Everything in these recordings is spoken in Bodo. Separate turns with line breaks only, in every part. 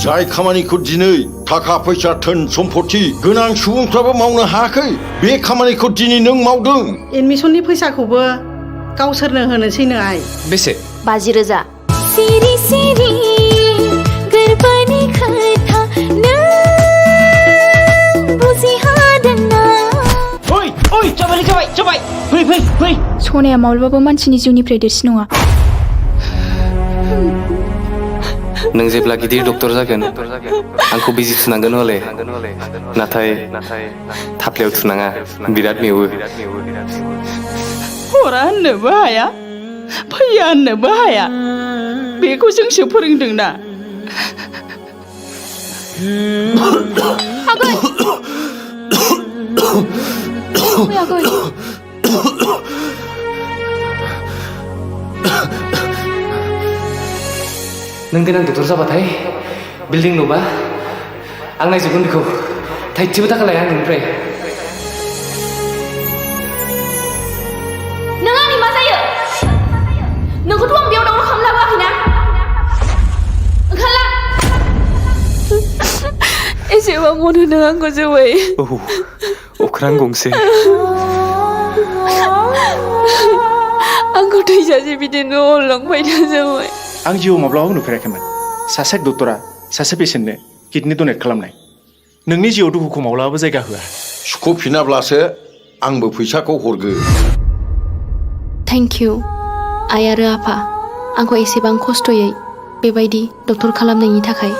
जाय खामानिखौ दिनै थाखा फैसा धोन सम्पति गोनां सुबुंफ्राबो मावनो हायाखै बे खामानिखौ दिनै नों मावदों।
एडमिसननि फैसाखौबो गावसोरनो होनोसैनो आइ।
बेसे?
50,000।
सिरि सिरि गोरबोनि खोथा नों बुजिहादोंना?
ओइ जाबाय फै।
सनाया माब्लाबाबो मानसिनि जिउनिफ्राय देरसिन नङा।
नों जेब्ला गिदिर डक्टर जागोन आंखौ बिजि थुनांगोन हले नाथाय थाफ्लायाव थुनाङा बिराद मेवो।
हरा होननोबो हाया फैया होननोबो हाया बेखौ जोंसो फोरोंदोंना।
आगै
नों देनां डक्टर जाबाथाय बिल्डिं नुबा आं नायजोबगोन बेखौ थाइसेबो थाखा लाया आं नोंनिफ्राय।
नों आंनि मा जायो? नोंखौथ' आं बेयाव दावराव खालामनो लाबोआखैना? ओंखारला।
एसेबां अनो नों आंखौ जोबै।
अख्रां गंसे
आंखौ थैजासे बिदिनो अनलांबाय था जोबै।
आं जिउआव माब्लाबाबो नुफेराखैमोन सासे डक्टरा सासे पेसेन्टनो किडनि डनेट खालामनाय। नोंनि जिउआव दुखुखौ माब्लाबाबो जायगा होआ।
सुख'फिनाब्लासो आंबो फैसाखौ हरगोन।
थेंक इउ आइ आरो आफा आंखौ एसेबां खस्थ'यै बेबायदि डक्टर खालामनायनि थाखाय।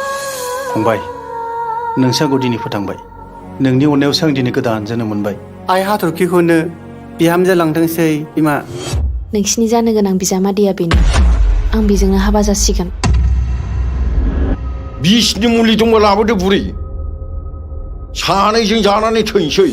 फंबाय नोंसो आंखौ दिनै फोथांबाय। नोंनि अननायावसो आं दिनै गोदान जोनोम मोनबाय। आइ हाथरखिखौनो बिहामजो लांथोंसै बिमा।
नोंसिनि जानो गोनां बिजामादैया बेनो। आं बेजोंनो हाबा जासिगोन।
बिसनि मुलि दंबा लाबोदो बुरि सानैजों जानानै थैनोसै।